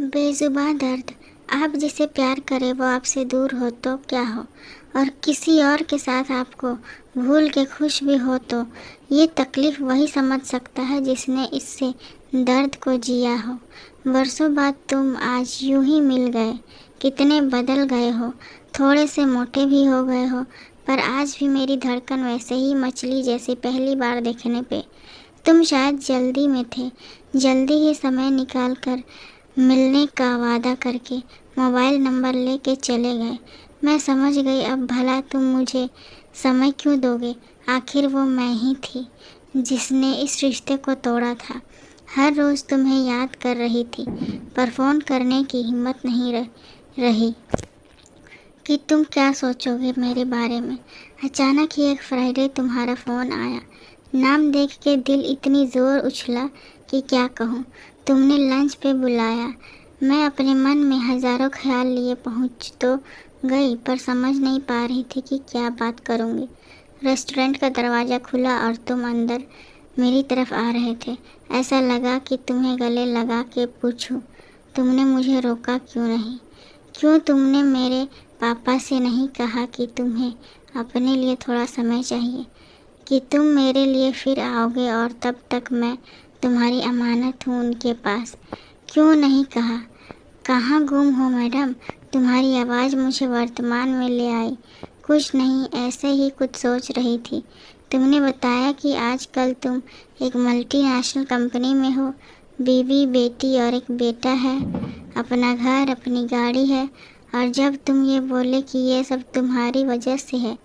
बेजुबान दर्द। आप जिसे प्यार करें वो आपसे दूर हो तो क्या हो, और किसी और के साथ आपको भूल के खुश भी हो तो ये तकलीफ़ वही समझ सकता है जिसने इससे दर्द को जिया हो। वर्षों बाद तुम आज यूं ही मिल गए। कितने बदल गए हो, थोड़े से मोटे भी हो गए हो, पर आज भी मेरी धड़कन वैसे ही मछली जैसी पहली बार देखने पे। तुम शायद जल्दी में थे, जल्दी ही समय निकाल कर मिलने का वादा करके मोबाइल नंबर लेके चले गए। मैं समझ गई, अब भला तुम मुझे समय क्यों दोगे। आखिर वो मैं ही थी जिसने इस रिश्ते को तोड़ा था। हर रोज़ तुम्हें याद कर रही थी, पर फ़ोन करने की हिम्मत नहीं रही कि तुम क्या सोचोगे मेरे बारे में। अचानक ही एक फ्राइडे तुम्हारा फ़ोन आया। नाम देख के दिल इतनी ज़ोर उछला कि क्या कहूँ। तुमने लंच पे बुलाया। मैं अपने मन में हज़ारों ख्याल लिए पहुँच तो गई, पर समझ नहीं पा रही थी कि क्या बात करूँगी। रेस्टोरेंट का दरवाज़ा खुला और तुम अंदर मेरी तरफ आ रहे थे। ऐसा लगा कि तुम्हें गले लगा के पूछूं, तुमने मुझे रोका क्यों नहीं। क्यों तुमने मेरे पापा से नहीं कहा कि तुम्हें अपने लिए थोड़ा समय चाहिए, कि तुम मेरे लिए फिर आओगे और तब तक मैं तुम्हारी अमानत हूँ उनके पास। क्यों नहीं कहा। कहाँ गुम हो मैडम। तुम्हारी आवाज़ मुझे वर्तमान में ले आई। कुछ नहीं, ऐसे ही कुछ सोच रही थी। तुमने बताया कि आजकल तुम एक मल्टीनेशनल कंपनी में हो, बीवी बेटी और एक बेटा है, अपना घर अपनी गाड़ी है, और जब तुम ये बोले कि ये सब तुम्हारी वजह से है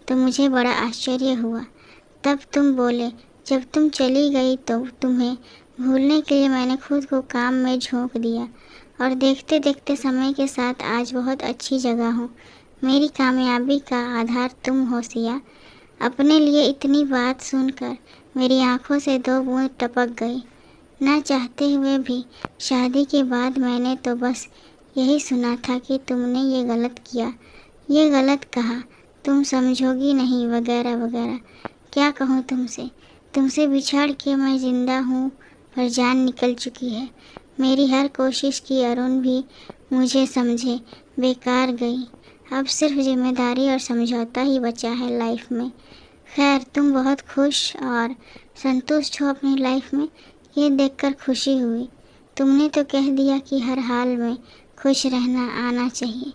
तो मुझे बड़ा आश्चर्य हुआ। तब तुम बोले जब तुम चली गई तो तुम्हें भूलने के लिए मैंने खुद को काम में झोंक दिया, और देखते देखते समय के साथ आज बहुत अच्छी जगह हूँ। मेरी कामयाबी का आधार तुम हो सिया। अपने लिए इतनी बात सुनकर मेरी आंखों से दो बूंद टपक गई। ना चाहते हुए भी शादी के बाद मैंने तो बस यही सुना था कि तुमने ये गलत किया, ये गलत कहा, तुम समझोगी नहीं, वगैरह वगैरह। क्या कहूँ तुमसे बिछड़ के मैं ज़िंदा हूँ पर जान निकल चुकी है। मेरी हर कोशिश की अरुण भी मुझे समझे बेकार गई। अब सिर्फ जिम्मेदारी और समझौता ही बचा है लाइफ में। खैर, तुम बहुत खुश और संतुष्ट हो अपनी लाइफ में, ये देखकर खुशी हुई। तुमने तो कह दिया कि हर हाल में खुश रहना आना चाहिए,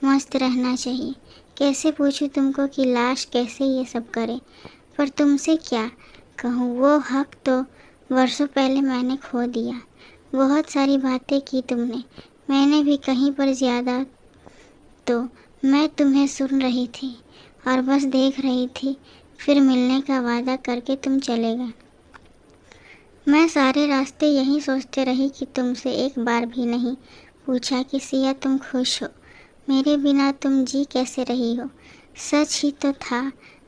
मस्त रहना चाहिए। कैसे पूछूं तुमको कि लाश कैसे ये सब करे, पर तुमसे क्या कहूँ। वो हक तो वर्षों पहले मैंने खो दिया। बहुत सारी बातें की तुमने, मैंने भी कहीं पर ज़्यादा। तो मैं तुम्हें सुन रही थी और बस देख रही थी। फिर मिलने का वादा करके तुम चले गए। मैं सारे रास्ते यही सोचते रही कि तुमसे एक बार भी नहीं पूछा कि सिया तुम खुश हो, मेरे बिना तुम जी कैसे रही हो। सच ही तो था,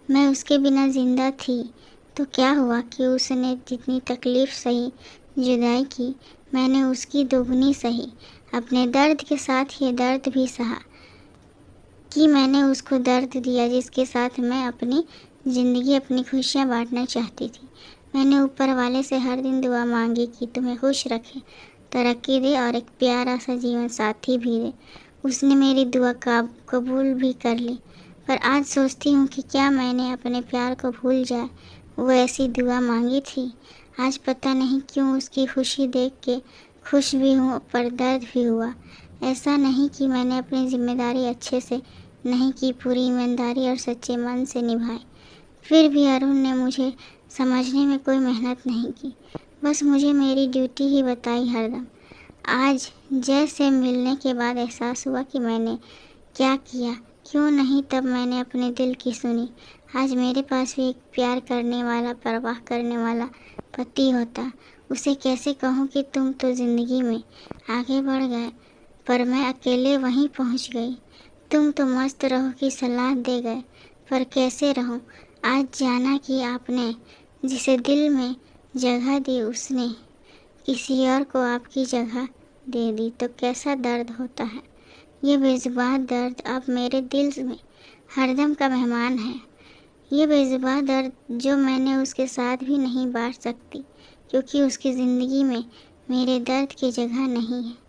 मैं उसके बिना ज़िंदा थी। तो क्या हुआ कि उसने जितनी तकलीफ़ सही जुदाई की, मैंने उसकी दोगुनी सही। अपने दर्द के साथ ये दर्द भी सहा कि मैंने उसको दर्द दिया जिसके साथ मैं अपनी ज़िंदगी अपनी खुशियाँ बांटना चाहती थी। मैंने ऊपर वाले से हर दिन दुआ मांगी कि तुम्हें खुश रखे, तरक्की दे और एक प्यारा सा जीवन साथी भी दे। उसने मेरी दुआ कबूल भी कर ली। पर आज सोचती हूँ कि क्या मैंने अपने प्यार को भूल जाए, वो ऐसी दुआ मांगी थी। आज पता नहीं क्यों उसकी खुशी देख के खुश भी हूँ पर दर्द भी हुआ। ऐसा नहीं कि मैंने अपनी जिम्मेदारी अच्छे से नहीं की, पूरी ईमानदारी और सच्चे मन से निभाई। फिर भी अरुण ने मुझे समझने में कोई मेहनत नहीं की, बस मुझे मेरी ड्यूटी ही बताई हरदम। आज जैसे मिलने के बाद एहसास हुआ कि मैंने क्या किया, क्यों नहीं तब मैंने अपने दिल की सुनी। आज मेरे पास भी एक प्यार करने वाला, परवाह करने वाला पति होता। उसे कैसे कहूँ कि तुम तो ज़िंदगी में आगे बढ़ गए पर मैं अकेले वहीं पहुँच गई। तुम तो मस्त रहो की सलाह दे गए, पर कैसे रहूँ। आज जाना कि आपने जिसे दिल में जगह दी उसने किसी और को आपकी जगह दे दी, तो कैसा दर्द होता है। ये बेज़ुबान दर्द अब मेरे दिल में हरदम का मेहमान है। ये बेज़ुबान दर्द जो मैंने उसके साथ भी नहीं बांट सकती, क्योंकि उसकी ज़िंदगी में मेरे दर्द की जगह नहीं है।